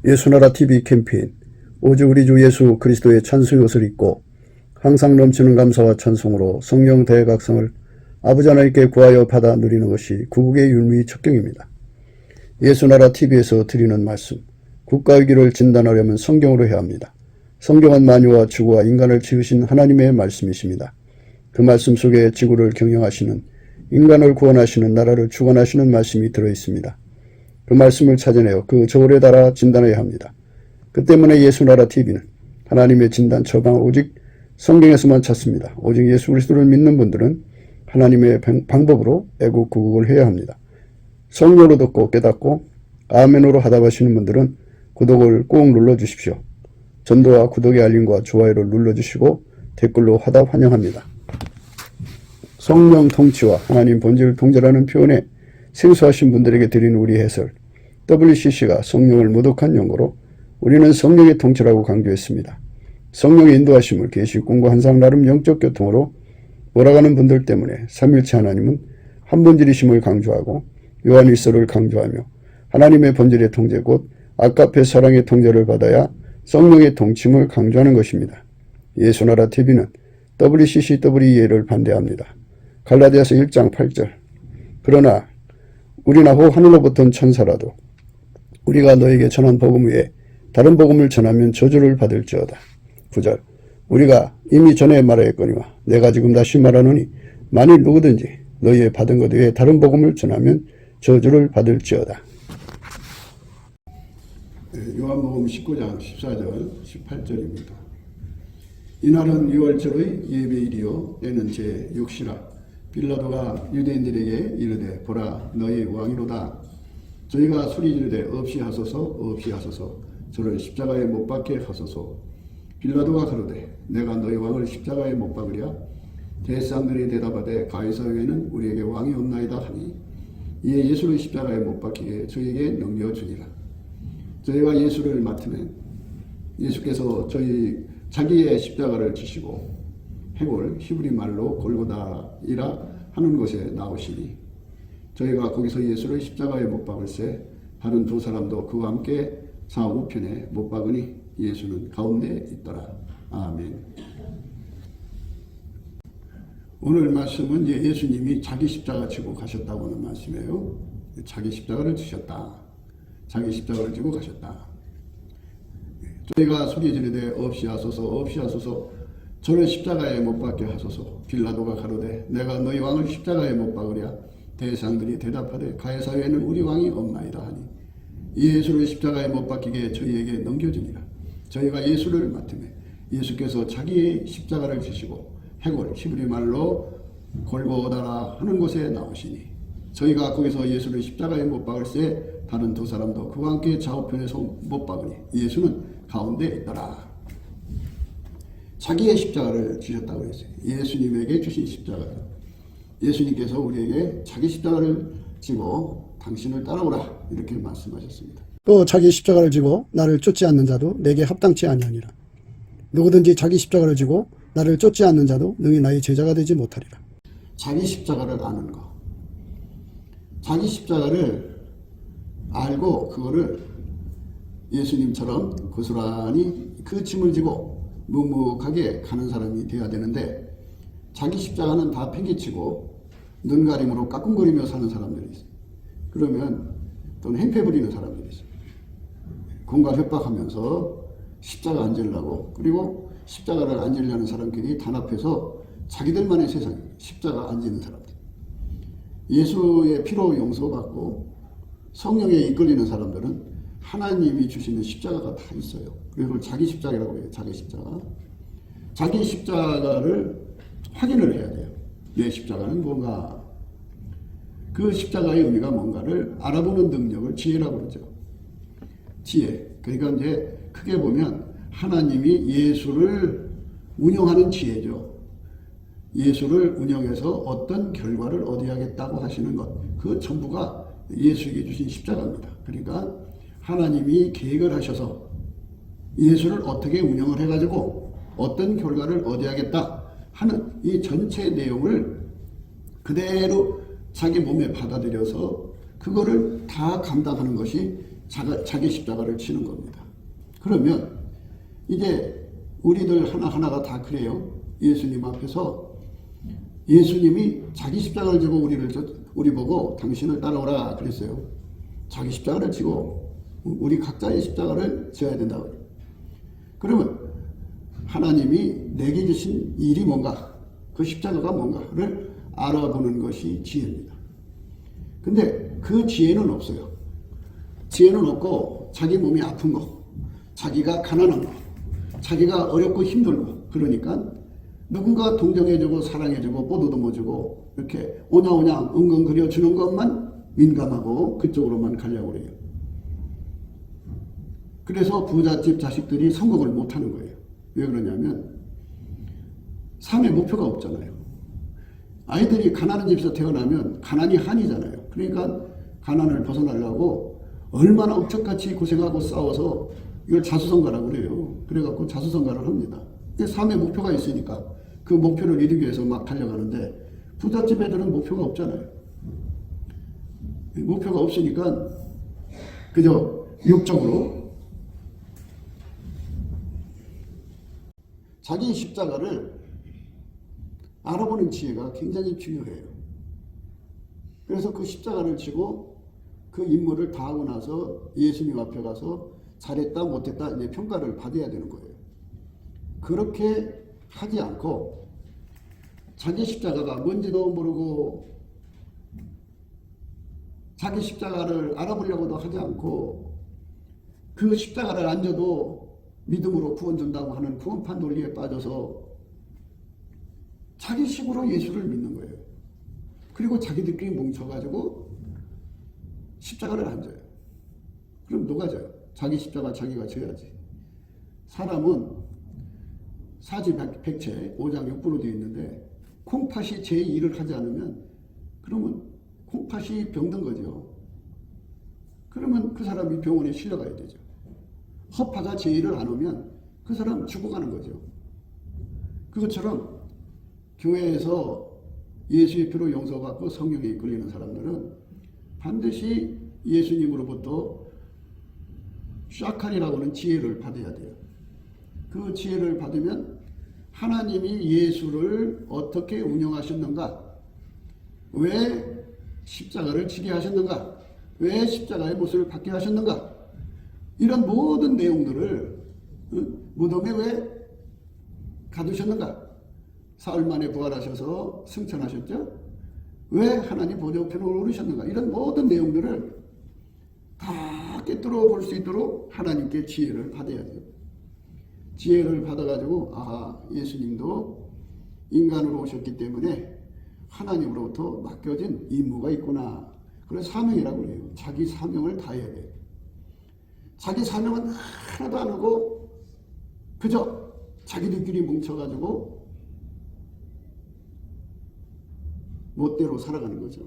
예수나라 TV 캠페인 오직 우리 주 예수 그리스도의 찬송의 옷을 입고 항상 넘치는 감사와 찬송으로 성령 대각성을 아버지 하나님께 구하여 받아 누리는 것이 구국의 율무의 척경입니다. 예수나라 TV에서 드리는 말씀, 국가 위기를 진단하려면 성경으로 해야 합니다. 성경은 만유와 지구와 인간을 지으신 하나님의 말씀이십니다. 그 말씀 속에 지구를 경영하시는, 인간을 구원하시는, 나라를 주관하시는 말씀이 들어있습니다. 그 말씀을 찾아내어 그 저울에 달아 진단해야 합니다. 그 때문에 예수나라 TV는 하나님의 진단 처방을 오직 성경에서만 찾습니다. 오직 예수 그리스도를 믿는 분들은 하나님의 방법으로 애국 구국을 해야 합니다. 성령으로 듣고 깨닫고 아멘으로 하답하시는 분들은 구독을 꼭 눌러주십시오. 전도와 구독의 알림과 좋아요를 눌러주시고 댓글로 화답 환영합니다. 성령 통치와 하나님 본질 통제라는 표현에 생소하신 분들에게 드린 우리 해설, WCC가 성령을 모독한 용어로 우리는 성령의 통치라고 강조했습니다. 성령의 인도하심을 계시 공부 한상 나름 영적 교통으로 몰아가는 분들 때문에 삼일체 하나님은 한 본질이심을 강조하고 요한일서를 강조하며 하나님의 본질의 통제 곧 아까페 사랑의 통제를 받아야 성령의 통침을 강조하는 것입니다. 예수나라 TV는 WCCWEA를 반대합니다. 갈라디아서 1장 8절 그러나 우리나 호 하늘로부터 천사라도 우리가 너에게 전한 복음 외에 다른 복음을 전하면 저주를 받을지어다. 9절 우리가 이미 전에 말하였거니와 내가 지금 다시 말하노니 만일 누구든지 너희의 받은 것 외에 다른 복음을 전하면 저주를 받을지어다. 요한복음 19장 14절 18절입니다. 이날은 유월절의 예배일이요 때는 제6시라 빌라도가 유대인들에게 이르되 보라 너희 왕이로다. 저희가 소리 지르되 없이 하소서 없이 하소서 저를 십자가에 못 박게 하소서. 빌라도가 가로되 내가 너희 왕을 십자가에 못 박으랴. 대사람들이 대답하되 가이사에게는 우리에게 왕이 없나이다 하니 이에 예수를 십자가에 못 박히게 저희에게 넘겨주니라. 저희가 예수를 맡으면 예수께서 자기의 십자가를 지시고 해골 히브리 말로 골고다이라 하는 곳에 나오시니 저희가 거기서 예수를 십자가에 못 박을새 다른 두 사람도 그와 함께 좌우편에 못 박으니 예수는 가운데 있더라. 아멘. 오늘 말씀은 예수님이 자기 십자가 지고 가셨다고 하는 말씀이에요. 자기 십자가를 지셨다. 자기 십자가를 지고 가셨다. 저희가 소리 지르되 없이 하소서 없이 하소서 저를 십자가에 못 박게 하소서. 빌라도가 가로되 내가 너희 왕을 십자가에 못 박으랴. 대상들이 대답하되 가이사에는 우리 왕이 없나이다 하니 예수를 십자가에 못 박히게 저희에게 넘겨주니라. 저희가 예수를 맡으며 예수께서 자기의 십자가를 지시고 해골 히브리 말로 골고다라 하는 곳에 나오시니 저희가 거기서 예수를 십자가에 못 박을새 다른 두 사람도 그와 함께 좌우편에서 못 박으니 예수는 가운데 있더라. 자기의 십자가를 지셨다고 했어요. 예수님에게 주신 십자가를. 예수님께서 우리에게 자기 십자가를 지고 당신을 따라오라 이렇게 말씀하셨습니다. 또 자기 십자가를 지고 나를 쫓지 않는 자도 내게 합당치 아니하니라. 누구든지 자기 십자가를 지고 나를 쫓지 않는 자도 능히 나의 제자가 되지 못하리라. 자기 십자가를 아는 것. 자기 십자가를 알고 그거를 예수님처럼 고스란히 그 짐을 지고 묵묵하게 가는 사람이 되어야 되는데 자기 십자가는 다 팽개치고 눈가림으로 까꿍거리며 사는 사람들이 있어요. 그러면 또는 행패 부리는 사람들이 있어요. 공갈 협박하면서 십자가 안 지려고 그리고 십자가를 안 지려는 사람끼리 단합해서 자기들만의 세상 십자가 안 지는 사람들 예수의 피로 용서받고 성령에 이끌리는 사람들은 하나님이 주시는 십자가가 다 있어요. 그래서 자기 십자가라고 해요. 자기 십자가. 자기 십자가를 확인을 해야 돼요. 내 십자가는 뭔가 그 십자가의 의미가 뭔가를 알아보는 능력을 지혜라고 그러죠. 지혜. 그러니까 이제 크게 보면 하나님이 예수를 운영하는 지혜죠. 예수를 운영해서 어떤 결과를 얻어야겠다고 하시는 것. 그 전부가 예수에게 주신 십자가입니다. 그러니까 하나님이 계획을 하셔서 예수를 어떻게 운영을 해가지고 어떤 결과를 얻어야겠다 하는 이 전체 내용을 그대로 자기 몸에 받아들여서 그거를 다 감당하는 것이 자기 십자가를 치는 겁니다. 그러면 이제 우리들 하나하나가 다 그래요. 예수님 앞에서 예수님이 자기 십자가를 지고 우리 보고 당신을 따라오라 그랬어요. 자기 십자가를 지고 우리 각자의 십자가를 져야 된다고. 그러면 하나님이 내게 주신 일이 뭔가, 그 십자가가 뭔가를 알아보는 것이 지혜입니다. 근데 그 지혜는 없어요. 지혜는 없고 자기 몸이 아픈 거, 자기가 가난한 거, 자기가 어렵고 힘들고, 그러니까 누군가 동정해주고 사랑해주고 뽀도듬어주고 이렇게 오냐오냐 은근거려 주는 것만 민감하고 그쪽으로만 가려고 그래요. 그래서 부잣집 자식들이 성공을 못하는 거예요. 왜 그러냐면 삶의 목표가 없잖아요. 아이들이 가난한 집에서 태어나면 가난이 한이잖아요. 그러니까 가난을 벗어나려고 얼마나 억척같이 고생하고 싸워서 이걸 자수성가라고 그래요. 그래갖고 자수성가를 합니다. 삶의 목표가 있으니까 그 목표를 이루기 위해서 막 달려가는데 부잣집 애들은 목표가 없잖아요. 목표가 없으니까 그저 육적으로 자기 십자가를 알아보는 지혜가 굉장히 중요해요. 그래서 그 십자가를 지고 그 임무를 다 하고 나서 예수님 앞에 가서 잘했다 못했다 이제 평가를 받아야 되는 거예요. 그렇게 하지 않고 자기 십자가가 뭔지도 모르고 자기 십자가를 알아보려고도 하지 않고 그 십자가를 안 져도 믿음으로 구원 준다고 하는 구원판 논리에 빠져서 자기식으로 예수를 믿는 거예요. 그리고 자기들끼리 뭉쳐가지고 십자가를 안 져요. 그럼 누가 져요? 자기 십자가 자기가 져야지. 사람은 사지백체 5장 6부로 되어 있는데 콩팥이 제 일을 하지 않으면 그러면 콩팥이 병든 거죠. 그러면 그 사람이 병원에 실려가야 되죠. 허파가 제 일을 안 하면 그 사람 죽어가는 거죠. 그것처럼 교회에서 예수의 피로 용서받고 성령에 이끌리는 사람들은 반드시 예수님으로부터 샤칼이라고 하는 지혜를 받아야 돼요. 그 지혜를 받으면 하나님이 예수를 어떻게 운영하셨는가, 왜 십자가를 지게 하셨는가, 왜 십자가의 모습을 받게 하셨는가, 이런 모든 내용들을 무덤에 왜 가두셨는가, 사흘 만에 부활하셔서 승천하셨죠, 왜 하나님 보좌우편에 오르셨는가, 이런 모든 내용들을 다 깨뜨려 볼 수 있도록 하나님께 지혜를 받아야 돼요. 지혜를 받아가지고 예수님도 인간으로 오셨기 때문에 하나님으로부터 맡겨진 임무가 있구나. 그래서 사명이라고 해요. 자기 사명을 다해야 돼요. 자기 사명은 하나도 안 하고 그저 자기들끼리 뭉쳐가지고 멋대로 살아가는 거죠.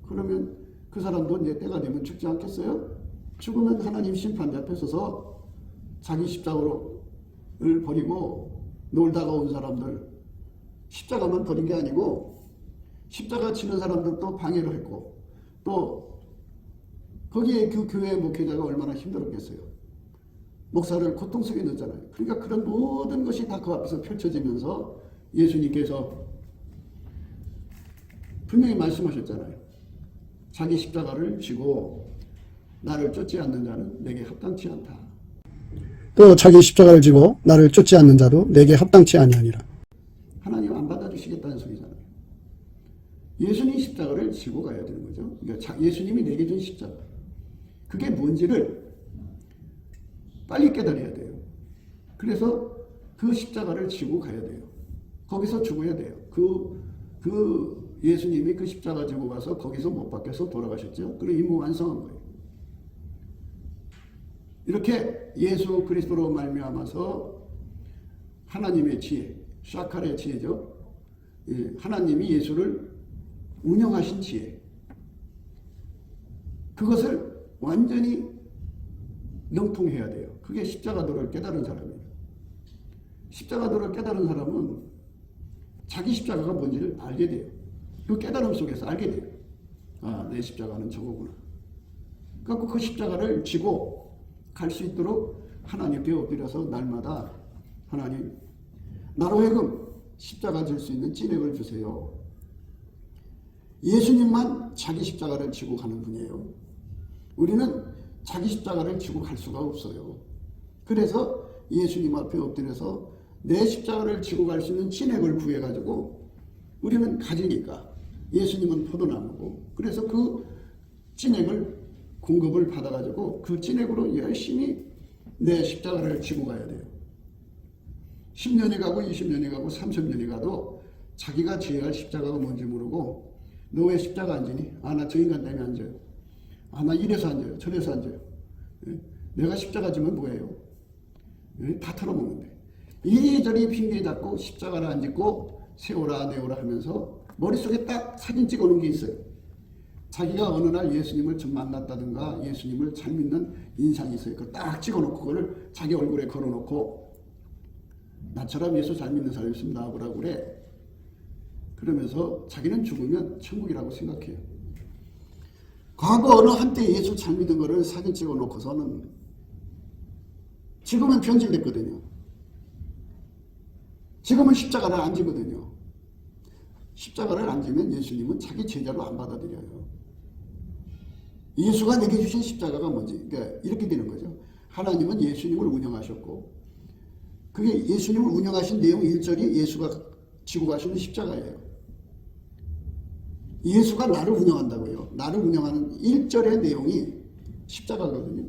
그러면 그 사람도 이제 때가 되면 죽지 않겠어요? 죽으면 하나님 심판대 앞에 서서 자기 십자가를 버리고 놀다가 온 사람들, 십자가만 버린 게 아니고 십자가 치는 사람들도 방해를 했고 또 거기에 그 교회 목회자가 얼마나 힘들었겠어요. 목사를 고통 속에 넣었잖아요. 그러니까 그런 모든 것이 다 그 앞에서 펼쳐지면서 예수님께서 분명히 말씀하셨잖아요. 자기 십자가를 지고 나를 쫓지 않는 자는 내게 합당치 않다. 또 자기 십자가를 지고 나를 쫓지 않는 자도 내게 합당치 아니하니라. 하나님 안 받아주시겠다는 소리잖아요. 예수님 십자가를 지고 가야 되는 거죠. 그러니까 예수님이 내게 준 십자가, 그게 뭔지를 빨리 깨달아야 돼요. 그래서 그 십자가를 지고 가야 돼요. 거기서 죽어야 돼요. 예수님이 그 십자가 지고 가서 거기서 못 박혀서 돌아가셨죠. 그리고 임무 완성한 거예요. 이렇게 예수 그리스도로 말미암아서 하나님의 지혜, 샤칼의 지혜죠. 하나님이 예수를 운영하신 지혜, 그것을 완전히 능통해야 돼요. 그게 십자가도를 깨달은 사람이에요. 십자가도를 깨달은 사람은 자기 십자가가 뭔지를 알게 돼요. 그 깨달음 속에서 알게 돼요. 내 십자가는 저거구나. 그래서 그 십자가를 지고 갈 수 있도록 하나님께 엎드려서 날마다 하나님 나로 하여금 십자가 질 수 있는 찐액을 주세요. 예수님만 자기 십자가를 지고 가는 분이에요. 우리는 자기 십자가를 지고 갈 수가 없어요. 그래서 예수님 앞에 엎드려서 내 십자가를 지고 갈 수 있는 찐액을 구해가지고 우리는 가지니까 예수님은 포도나무고 그래서 그 찐액을 공급을 받아가지고 그 찐액으로 열심히 내 십자가를 지고 가야 돼요. 10년이 가고 20년이 가고 30년이 가도 자기가 지어야 할 십자가가 뭔지 모르고 너 왜 십자가 안 지니? 아, 나 저 인간 때문에 안 져요. 아, 나 이래서 안 져요. 저래서 안 져요. 내가 십자가 지면 뭐예요? 다 털어먹는데. 이리저리 핑계 잡고 십자가를 안 짓고 세오라 내오라 하면서 머릿속에 딱 사진 찍어놓은 게 있어요. 자기가 어느 날 예수님을 좀 만났다든가 예수님을 잘 믿는 인상이 있어요. 그걸 딱 찍어놓고 그거를 자기 얼굴에 걸어놓고 나처럼 예수 잘 믿는 사람이 있으면 나와보라고 그래. 그러면서 자기는 죽으면 천국이라고 생각해요. 과거 어느 한때 예수 잘 믿은 거를 사진 찍어놓고서는 지금은 변질됐거든요. 지금은 십자가를 안 지거든요. 십자가를 안 지면 예수님은 자기 제자로 안 받아들여요. 예수가 내게 주신 십자가가 뭔지 그러니까 이렇게 되는 거죠. 하나님은 예수님을 운영하셨고 그게 예수님을 운영하신 내용 1절이 예수가 지고 가시는 십자가예요. 예수가 나를 운영한다고요. 나를 운영하는 1절의 내용이 십자가거든요.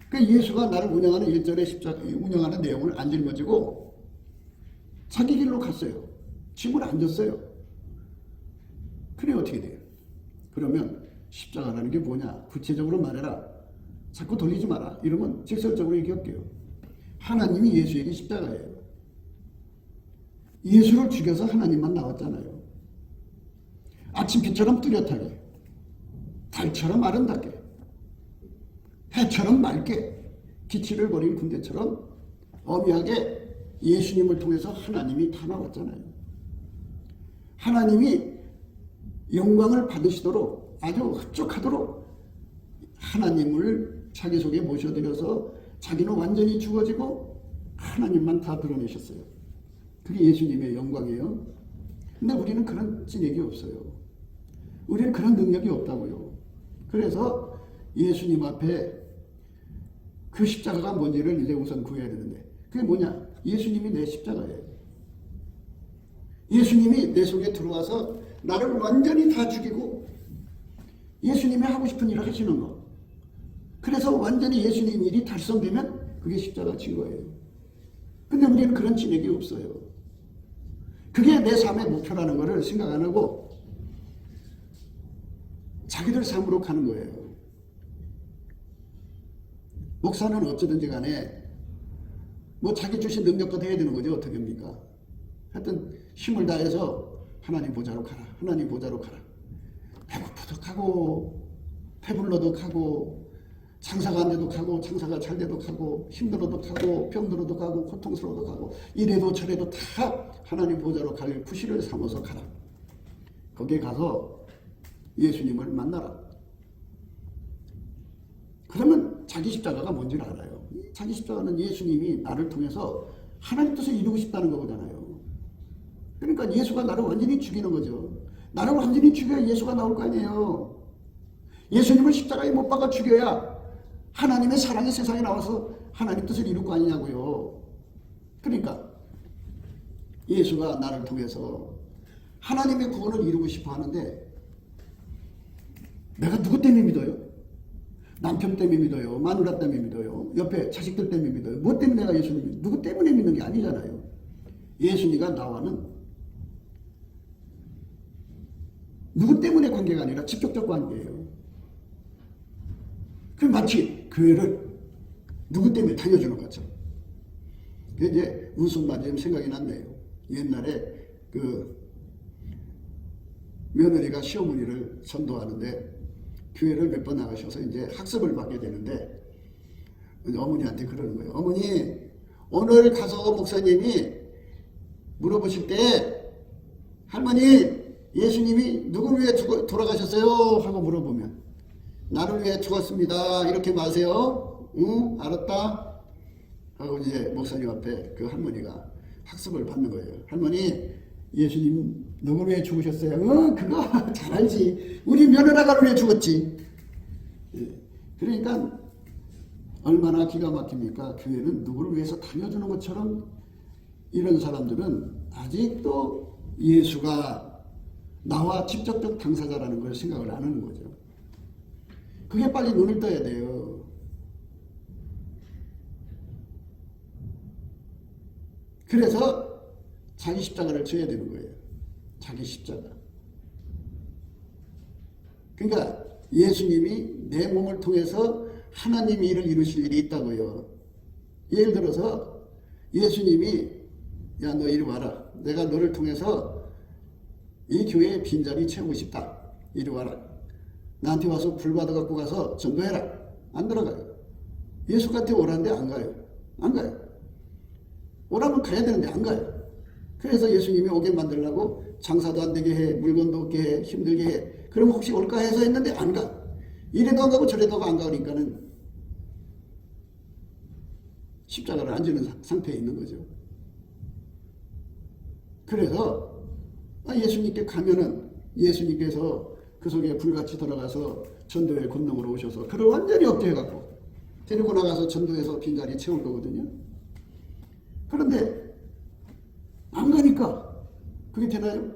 그러니까 예수가 나를 운영하는 1절의 십자가 운영하는 내용을 안 짊어지고 자기 길로 갔어요. 짐을 안 졌어요. 그래 어떻게 돼요? 그러면 십자가라는 게 뭐냐? 구체적으로 말해라. 자꾸 돌리지 마라. 이러면 직설적으로 얘기할게요. 하나님이 예수에게 십자가예요. 예수를 죽여서 하나님만 나왔잖아요. 아침빛처럼 뚜렷하게, 달처럼 아름답게, 해처럼 맑게, 기치를 버린 군대처럼 엄하게 예수님을 통해서 하나님이 다 나왔잖아요. 하나님이 영광을 받으시도록 아주 흡족하도록 하나님을 자기 속에 모셔드려서 자기는 완전히 죽어지고 하나님만 다 드러내셨어요. 그게 예수님의 영광이에요. 근데 우리는 그런 찐액이 없어요. 우리는 그런 능력이 없다고요. 그래서 예수님 앞에 그 십자가가 뭔지를 이제 우선 구해야 되는데 그게 뭐냐? 예수님이 내 십자가예요. 예수님이 내 속에 들어와서 나를 완전히 다 죽이고 예수님이 하고 싶은 일을 하시는 거. 그래서 완전히 예수님 일이 달성되면 그게 십자가 진 거예요. 근데 우리는 그런 찐액이 없어요. 그게 내 삶의 목표라는 것을 생각 안 하고 자기들 삶으로 가는 거예요. 목사는 어쩌든지 간에 뭐 자기 주신 능력껏 해야 되는 거죠. 어떻게 합니까? 하여튼 힘을 다해서 하나님 보좌로 가라. 하나님 보좌로 가라. 배고프도 가고 배불러도 가고 장사가 안 돼도 가고 장사가 잘 돼도 가고 힘들어도 가고 병들어도 가고 고통스러워도 가고 이래도 저래도 다 하나님 보좌로 갈 구실을 삼아서 가라. 거기에 가서 예수님을 만나라. 그러면 자기 십자가가 뭔지를 알아요. 자기 십자가는 예수님이 나를 통해서 하나님 뜻을 이루고 싶다는 거잖아요. 그러니까 예수가 나를 완전히 죽이는 거죠. 나를 완전히 죽여야 예수가 나올 거 아니에요. 예수님을 십자가에 못 박아 죽여야 하나님의 사랑이 세상에 나와서 하나님 뜻을 이룰 거 아니냐고요. 그러니까 예수가 나를 통해서 하나님의 구원을 이루고 싶어 하는데 내가 누구 때문에 믿어요? 남편 때문에 믿어요? 마누라 때문에 믿어요? 옆에 자식들 때문에 믿어요? 뭐 때문에 내가 예수님 믿어요? 누구 때문에 믿는 게 아니잖아요. 예수님과 나와는 누구 때문에 관계가 아니라 직접적 관계예요. 그 마치 교회를 누구 때문에 다녀주는 것처럼. 그게 이제 무슨 말인지 생각이 났네요. 옛날에 그 며느리가 시어머니를 전도하는데 교회를 몇 번 나가셔서 이제 학습을 받게 되는데 어머니한테 그러는 거예요. 어머니, 오늘 가서 목사님이 물어보실 때 할머니, 예수님이 누구를 위해 돌아가셨어요? 하고 물어보면 나를 위해 죽었습니다. 이렇게 마세요. 응? 알았다? 하고 이제 목사님 앞에 그 할머니가 학습을 받는 거예요. 할머니, 예수님 누구를 위해 죽으셨어요? 그거 잘 알지. 우리 며느라가 위해 죽었지. 예. 그러니까 얼마나 기가 막힙니까? 교회는 누구를 위해서 다녀주는 것처럼 이런 사람들은 아직도 예수가 나와 직접적 당사자라는 걸 생각을 안 하는 거죠. 그게 빨리 눈을 떠야 돼요. 그래서 자기 십자가를 져야 되는 거예요. 자기 십자가. 그러니까 예수님이 내 몸을 통해서 하나님이 일을 이루실 일이 있다고요. 예를 들어서 예수님이 야, 너 이리 와라. 내가 너를 통해서 이 교회의 빈자리 채우고 싶다. 이리 와라. 나한테 와서 불 받아갖고 가서 전도해라. 안 들어가요. 예수한테 오라는데 안 가요. 안 가요. 오라면 가야 되는데 안 가요. 그래서 예수님이 오게 만들려고 장사도 안 되게 해, 물건도 없게 해, 힘들게 해. 그럼 혹시 올까 해서 했는데 안 가. 이래도 안 가고 저래도 안 가니까는 십자가를 안 지는 상태에 있는 거죠. 그래서 예수님께 가면은 예수님께서 그 속에 불같이 들어가서 전도의 권능으로 오셔서 그를 완전히 억제해갖고 데리고 나가서 전도해서 빈자리 채울 거거든요. 그런데 안 가니까 그게 되나요?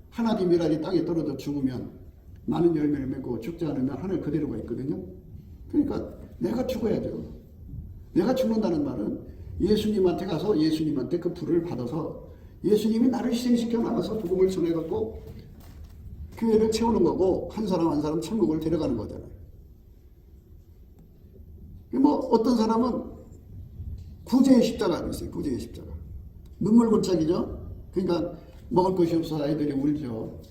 하나님 미랄이 땅에 떨어져 죽으면 많은 열매를 맺고 죽지 않으면 하늘 그대로가 있거든요. 그러니까 내가 죽어야죠. 내가 죽는다는 말은 예수님한테 가서 예수님한테 그 불을 받아서 예수님이 나를 희생시켜 나가서 복음을 전해갖고 교회를 채우는 거고 한 사람 한 사람 천국을 데려가는 거잖아요. 뭐 어떤 사람은 구제의 십자가가 있어요. 구제의 십자가. 눈물 골짜기죠. 그러니까 먹을 것이 없어 아이들이 울죠.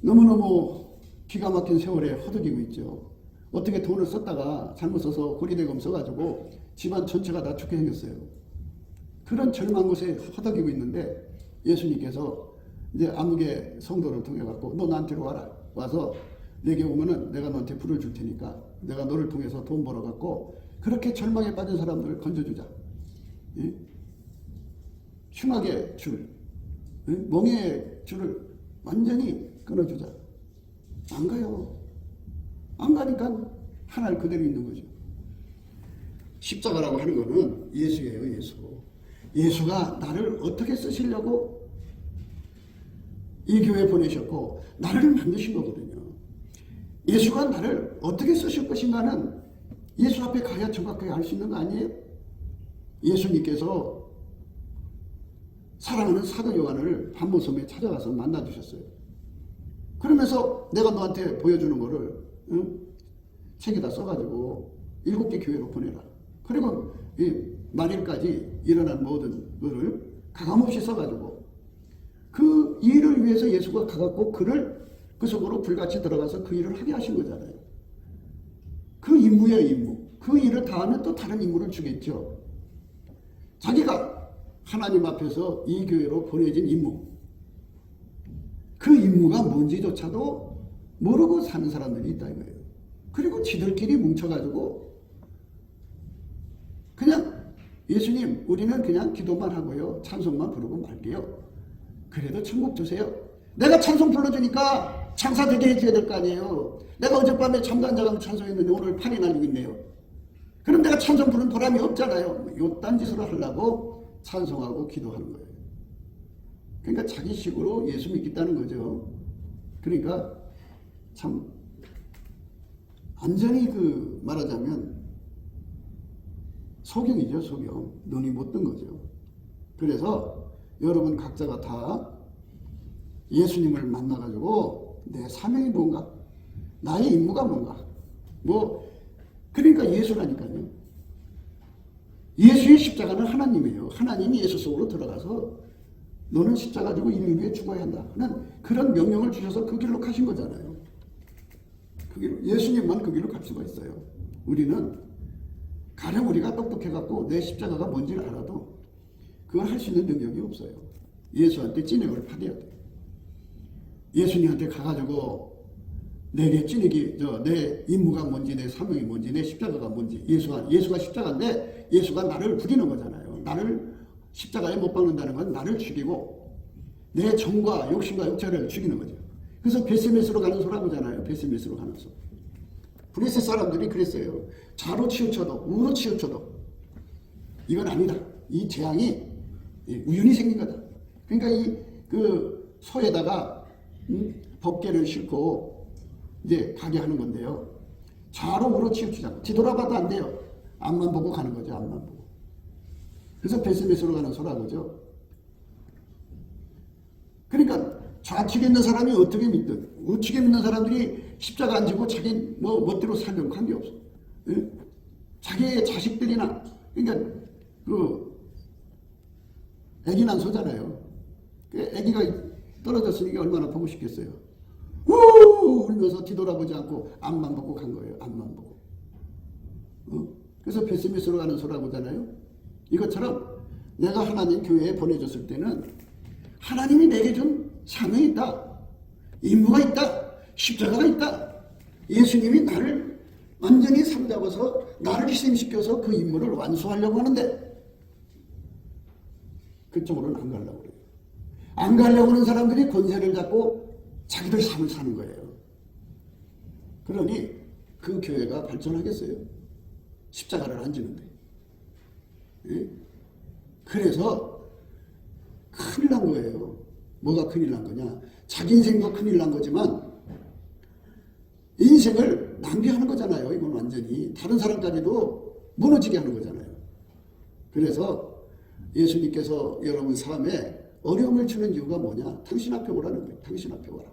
너무너무 기가 막힌 세월에 허덕이고 있죠. 어떻게 돈을 썼다가 잘못 써서 고리대금 써가지고 집안 전체가 다 죽게 생겼어요. 그런 절망 곳에 허덕이고 있는데 예수님께서 이제 아무개 성도를 통해 갖고 너 나한테로 와라. 와서 내게 오면은 내가 너한테 불을 줄 테니까 내가 너를 통해서 돈 벌어 갖고 그렇게 절망에 빠진 사람들을 건져주자. 예? 흉악의 줄, 예? 멍해의 줄을 완전히 끊어주자. 안 가요. 안 가니까 하나를 그대로 있는 거죠. 십자가라고 하는 거는 예수예요. 예수. 예수가 나를 어떻게 쓰시려고 이 교회에 보내셨고 나를 만드신 거거든요. 예수가 나를 어떻게 쓰실 것인가는 예수 앞에 가야 정확하게 알 수 있는 거 아니에요? 예수님께서 사랑하는 사도 요한을 반모섬에 찾아가서 만나주셨어요. 그러면서 내가 너한테 보여주는 거를 책에다 써가지고 7개 교회로 보내라. 그리고 만일까지 일어난 모든 것을 가감없이 써가지고 그 일을 위해서 예수가 가갖고 그를 그 속으로 불같이 들어가서 그 일을 하게 하신 거잖아요. 그 임무예요, 임무. 그 일을 다 하면 또 다른 임무를 주겠죠. 자기가 하나님 앞에서 이 교회로 보내진 임무. 그 임무가 뭔지조차도 모르고 사는 사람들이 있다 이거예요. 그리고 지들끼리 뭉쳐가지고 그냥 예수님 우리는 그냥 기도만 하고요. 찬송만 부르고 말게요. 그래도 천국 주세요. 내가 찬송 불러주니까 장사 되게 해줘야 될 거 아니에요. 내가 어젯밤에 잠도 안 자고 찬송했는데 오늘 판이 날리고 있네요. 그럼 내가 찬송 부른 보람이 없잖아요. 요딴 짓으로 하려고 찬송하고 기도하는 거예요. 그러니까 자기식으로 예수 믿겠다는 거죠. 그러니까 참 완전히 말하자면 소경이죠. 소경. 눈이 못 뜬 거죠. 그래서 여러분 각자가 다 예수님을 만나가지고 내 사명이 뭔가, 나의 임무가 뭔가, 그러니까 예수라니까요. 예수의 십자가는 하나님이에요. 하나님이 예수 속으로 들어가서 너는 십자가 지고 인류 위해 죽어야 한다 하는 그런 명령을 주셔서 그 길로 가신 거잖아요. 그 길로, 예수님만 그 길로 갈 수가 있어요. 우리는 가령 우리가 똑똑해갖고 내 십자가가 뭔지를 알아도 그걸 할 수 있는 능력이 없어요. 예수한테 찐역을 받아야 돼요. 예수님한테 가가지고 내게 찌르기, 내 임무가 뭔지, 내 사명이 뭔지, 내 십자가가 뭔지. 예수가 십자가인데 예수가 나를 죽이는 거잖아요. 나를 십자가에 못 박는다는 건 나를 죽이고 내 정과 욕심과 육체를 죽이는 거죠. 그래서 베스메스로 가는 소라고잖아요. 베스메스로 가는 소. 브레스 사람들이 그랬어요. 좌로 치우쳐도 우로 치우쳐도 이건 아니다. 이 재앙이 우연히 생긴 거다. 그러니까 그 소에다가 법궤를 싣고 이제 가게 하는 건데요. 좌로 우로 치우치자. 뒤돌아봐도 안 돼요. 앞만 보고 가는 거죠. 앞만 보고. 그래서 베스메스로 가는 소라고죠. 그러니까 좌측에 있는 사람이 어떻게 믿든 우측에 있는 사람들이 십자가 안 지고 자기 멋대로 살면 관계없어. 예? 자기의 자식들이나 그러니까 그 애기 난 소잖아요. 그 애기가 떨어졌으니까 얼마나 보고 싶겠어요. 우 울면서 뒤돌아보지 않고 앞만 보고 간 거예요. 앞만 보고. 그래서 베스메스로 가는 소라고 하잖아요. 이것처럼 내가 하나님 교회에 보내줬을 때는 하나님이 내게 준 사명이 있다. 임무가 있다. 십자가가 있다. 예수님이 나를 완전히 삼잡아서 나를 희생시켜서 그 임무를 완수하려고 하는데 그쪽으로는 안 가려고 그래요. 안 가려고 하는 사람들이 권세를 잡고 자기들 삶을 사는 거예요. 그러니 그 교회가 발전하겠어요. 십자가를 안 지는데. 예? 그래서 큰일 난 거예요. 뭐가 큰일 난 거냐. 자기 인생도 큰일 난 거지만 인생을 낭비하는 거잖아요. 이건 완전히. 다른 사람까지도 무너지게 하는 거잖아요. 그래서 예수님께서 여러분 삶에 어려움을 주는 이유가 뭐냐. 당신 앞에 오라는 거예요. 당신 앞에 오라.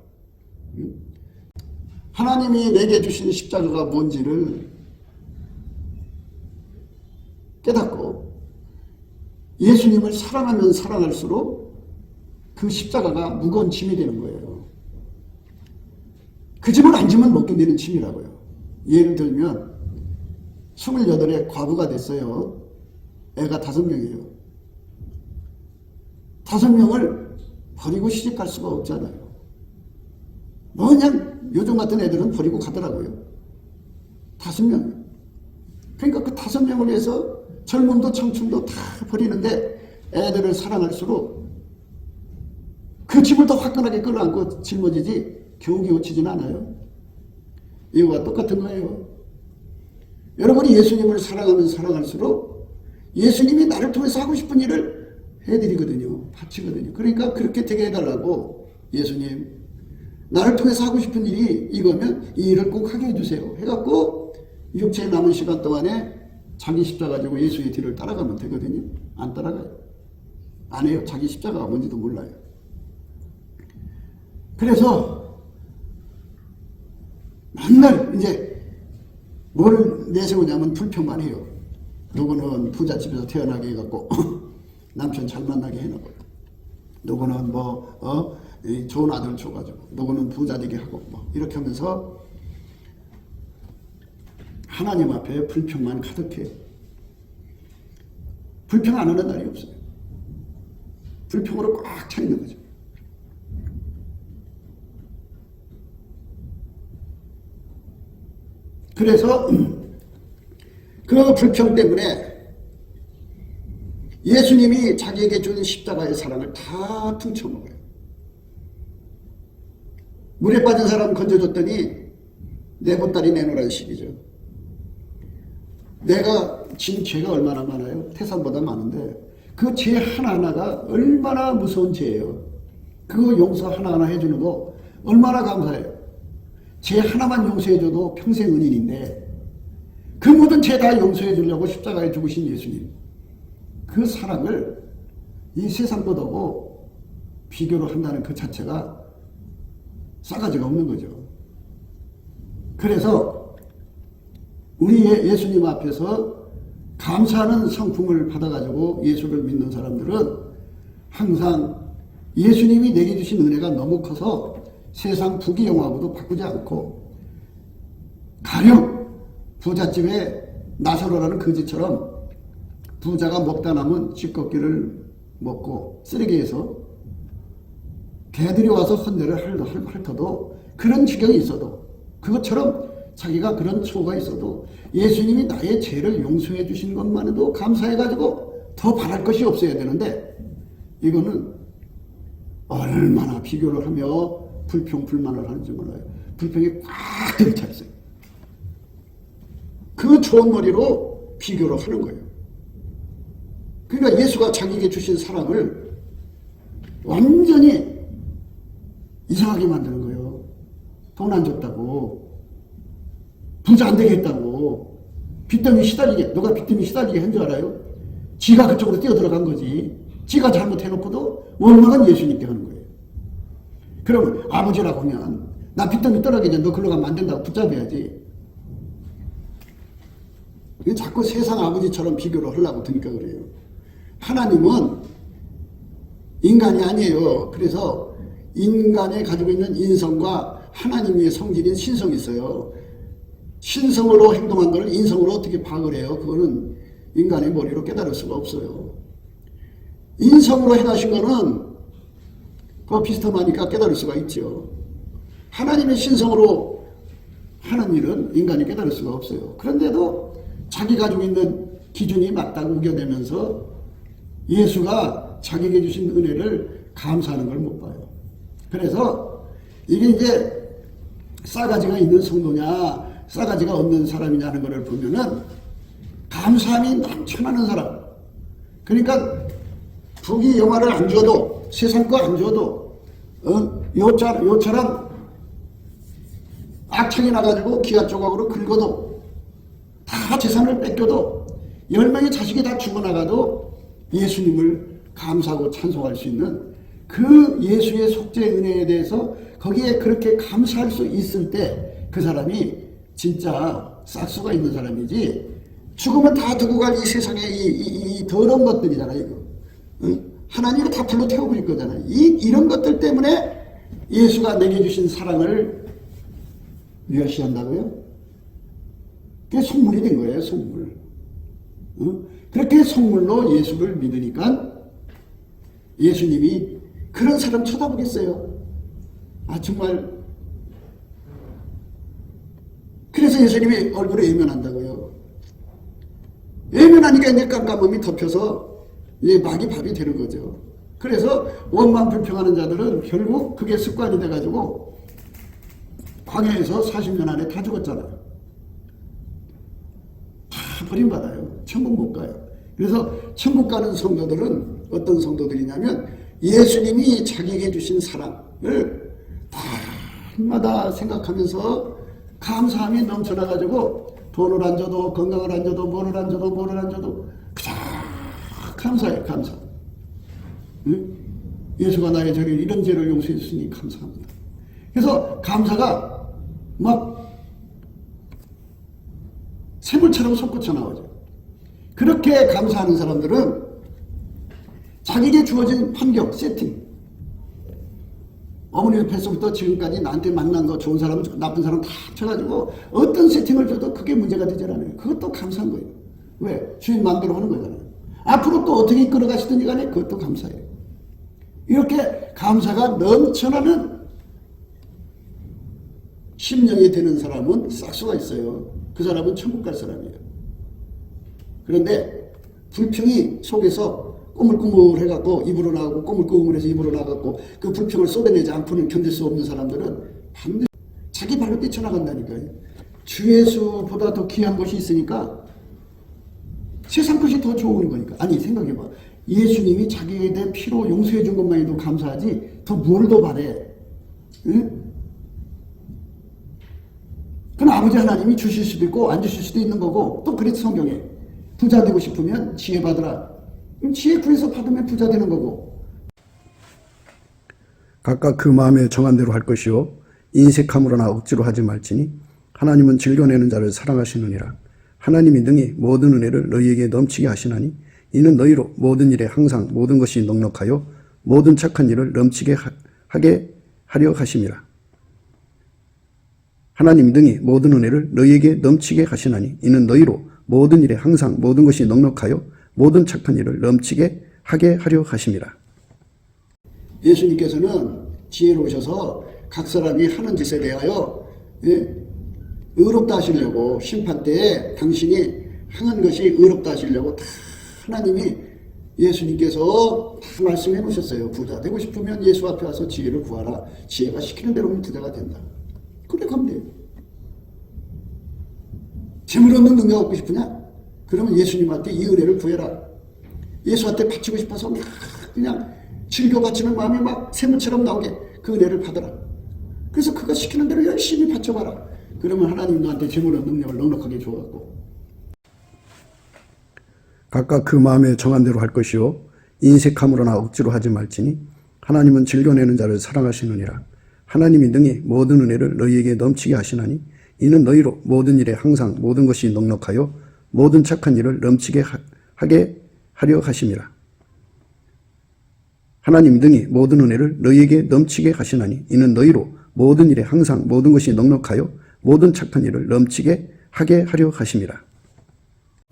하나님이 내게 주신 십자가가 뭔지를 깨닫고 예수님을 사랑하면 사랑할수록 그 십자가가 무거운 짐이 되는 거예요. 그 짐을 안 지면 못 견디는 짐이라고요. 예를 들면 28에 과부가 됐어요. 애가 5명이에요. 5명을 버리고 시집갈 수가 없잖아요. 뭐 그냥 요즘 같은 애들은 버리고 가더라고요. 5명. 그러니까 그 5명을 위해서 젊음도 청춘도 다 버리는데 애들을 사랑할수록 그 짐을 더 화끈하게 끌어안고 짊어지지 겨우겨우 치진 않아요. 이거와 똑같은 거예요. 여러분이 예수님을 사랑하면 사랑할수록 예수님이 나를 통해서 하고 싶은 일을 해드리거든요. 바치거든요. 그러니까 그렇게 되게 해달라고 예수님 나를 통해서 하고 싶은 일이 이거면 이 일을 꼭 하게 해주세요. 해갖고 육체의 남은 시간 동안에 자기 십자가 지고 예수의 뒤를 따라가면 되거든요. 안 따라가요. 안 해요. 자기 십자가가 뭔지도 몰라요. 그래서 맨날 이제 뭘 내세우냐면 불평만 해요. 누구는 부잣집에서 태어나게 해갖고 남편 잘 만나게 해놓고, 누구는 좋은 아들 줘가지고, 누구는 부자 되게 하고 이렇게 하면서 하나님 앞에 불평만 가득해요. 불평 안 하는 날이 없어요. 불평으로 꽉 차 있는 거죠. 그래서 그 불평 때문에 예수님이 자기에게 준 십자가의 사랑을 다 퉁쳐먹어요. 물에 빠진 사람 건져줬더니 내 보따리 내놓으라는 식이죠. 내가 진 죄가 얼마나 많아요? 태산보다 많은데 그 죄 하나하나가 얼마나 무서운 죄예요. 그거 용서 하나하나 해주는 거 얼마나 감사해요. 죄 하나만 용서해줘도 평생 은인인데 그 모든 죄 다 용서해 주려고 십자가에 죽으신 예수님, 그 사랑을 이 세상 것하고 비교를 한다는 그 자체가 싸가지가 없는 거죠. 그래서 우리 예수님 앞에서 감사하는 성품을 받아가지고 예수를 믿는 사람들은 항상 예수님이 내게 주신 은혜가 너무 커서 세상 부귀영화하고도 바꾸지 않고, 가령 부잣집에 나사로라는 거지처럼 부자가 먹다 남은 쥐껍기를 먹고 쓰레기에서 개들이 와서 헌내를 핥아도 그런 지경이 있어도 그것처럼 자기가 그런 초가 있어도 예수님이 나의 죄를 용서해 주신 것만 해도 감사해가지고 더 바랄 것이 없어야 되는데, 이거는 얼마나 비교를 하며 불평불만을 하는지 몰라요. 불평이 꽉 들차 있어요. 그 좋은 머리로 비교를 하는 거예요. 그러니까 예수가 자기에게 주신 사랑을 완전히 이상하게 만드는 거예요. 돈 안 줬다고, 부자 안 되겠다고, 빚더미 시달리게, 너가 빚더미 시달리게 한 줄 알아요? 지가 그쪽으로 뛰어들어간 거지. 지가 잘못해놓고도 원망은 예수님께 하는 거예요. 그러면 아버지라고 하면 나 빚더미 떨어지게 너 글로 가면 안 된다고 붙잡아야지. 자꾸 세상 아버지처럼 비교를 하려고 드니까 그래요. 하나님은 인간이 아니에요. 그래서 인간이 가지고 있는 인성과 하나님의 성질인 신성이 있어요. 신성으로 행동한 것을 인성으로 어떻게 파악을 해요? 그거는 인간의 머리로 깨달을 수가 없어요. 인성으로 행하신 거는 그거 비슷하니까 깨달을 수가 있죠. 하나님의 신성으로 하는 일은 인간이 깨달을 수가 없어요. 그런데도 자기 가지고 있는 기준이 맞다고 우겨내면서 예수가 자기에게 주신 은혜를 감사하는 걸 못 봐요. 그래서 이게 이제 싸가지가 있는 성도냐 싸가지가 없는 사람이냐는 것을 보면은 감사함이 넘쳐나는 사람, 그러니까 부귀 영화를 안 줘도 세상 거 안 줘도 요처럼 악창이 나가지고 기아 조각으로 긁어도 다 재산을 뺏겨도 10명의 자식이 다 죽어나가도 예수님을 감사하고 찬송할 수 있는 그 예수의 속죄 은혜에 대해서 거기에 그렇게 감사할 수 있을 때 그 사람이 진짜 싹수가 있는 사람이지, 죽으면 다 두고 갈 이 세상에 이 더러운 것들이잖아요. 이거. 응? 하나님이 다 불로 태워버릴 거잖아요. 이런 것들 때문에 예수가 내게 주신 사랑을 멸시한다고요? 그게 속물이 된 거예요, 속물. 응? 그렇게 속물로 예수를 믿으니까 예수님이 그런 사람 쳐다보겠어요? 아, 정말. 그래서 예수님이 얼굴에 외면한다고요. 외면하니까 이제 깜깜함이 덮여서 이제 막이 밥이 되는 거죠. 그래서 원망 불평하는 자들은 결국 그게 습관이 돼가지고 광야에서 40년 안에 다 죽었잖아요. 다 버림받아요. 천국 못 가요. 그래서 천국 가는 성도들은 어떤 성도들이냐면 예수님이 자기에게 주신 사랑을 밤마다 생각하면서 감사함이 넘쳐나가지고 돈을 안 줘도 건강을 안 줘도 뭐를 안 줘도 그냥 감사해요. 감사. 응? 예수가 나의 죄를 이런 죄를 용서해 주시니 감사합니다. 그래서 감사가 막 샘물처럼 솟구쳐 나오죠. 그렇게 감사하는 사람들은 자기에게 주어진 환경, 세팅, 어머니 뱃속부터 지금까지 나한테 만난 거 좋은 사람, 나쁜 사람 다 합쳐가지고 어떤 세팅을 줘도 그게 문제가 되지 않아요. 그것도 감사한 거예요. 왜? 주인 마음대로 하는 거잖아요. 앞으로 또 어떻게 이끌어가시든지 간에 그것도 감사해요. 이렇게 감사가 넘쳐나는 심령이 되는 사람은 싹수가 있어요. 그 사람은 천국 갈 사람이에요. 그런데 불평이 속에서 꾸물꾸물해갖고 입으로 나가고 꾸물꾸물해서 입으로 나가고 그 불평을 쏟아내지 않고는 견딜 수 없는 사람들은 반드시 자기 발로 뛰쳐나간다니까요. 주 예수보다 더 귀한 것이 있으니까 세상 것이 더 좋은 거니까. 아니 생각해봐. 예수님이 자기에 대해 피로 용서해 준 것만 해도 감사하지 더 뭘 더 바래. 응? 그건 아버지 하나님이 주실 수도 있고 안 주실 수도 있는 거고, 또 그랬지 성경에. 부자 되고 싶으면 지혜 받으라. 지혜 구해서 받으면 부자 되는 거고. 각각 그 마음에 정한 대로 할 것이요 인색함으로나 억지로 하지 말지니 하나님은 즐겨내는 자를 사랑하시느니라. 하나님이 능히 모든 은혜를 너희에게 넘치게 하시나니 이는 너희로 모든 일에 항상 모든 것이 넉넉하여 모든 착한 일을 넘치게 하게 하려 하심이라. 하나님이 능히 모든 은혜를 너희에게 넘치게 하시나니 이는 너희로 모든 일에 항상 모든 것이 넉넉하여 모든 착한 일을 넘치게 하게 하려 하심이라. 예수님께서는 지혜로우셔서 각 사람이 하는 짓에 대하여 의롭다 하시려고 심판 때에 당신이 행한 것이 의롭다 하시려고 다 하나님이 예수님께서 다 말씀해 놓으셨어요. 부자 되고 싶으면 예수 앞에 와서 지혜를 구하라. 지혜가 시키는 대로면 부자가 된다. 그래 가면 돼요. 재물 없는 능력 얻고 싶으냐? 그러면 예수님한테 이 은혜를 구해라. 예수한테 바치고 싶어서 막 그냥 즐겨 바치는 마음이 막 샘물처럼 나오게 그 은혜를 받아라. 그래서 그가 시키는 대로 열심히 바쳐봐라. 그러면 하나님 너한테 재물 없는 능력을 넉넉하게 줘갖고 각각 그 마음에 정한 대로 할 것이요 인색함으로나 억지로 하지 말지니 하나님은 즐겨내는 자를 사랑하시느니라. 하나님이 능히 모든 은혜를 너희에게 넘치게 하시나니 이는 너희로 모든 일에 항상 모든 것이 넉넉하여 모든 착한 일을 넘치게 하게 하려 하심이라. 하나님이 능히 모든 은혜를 너희에게 넘치게 하시나니 이는 너희로 모든 일에 항상 모든 것이 넉넉하여 모든 착한 일을 넘치게 하게 하려 하심이라.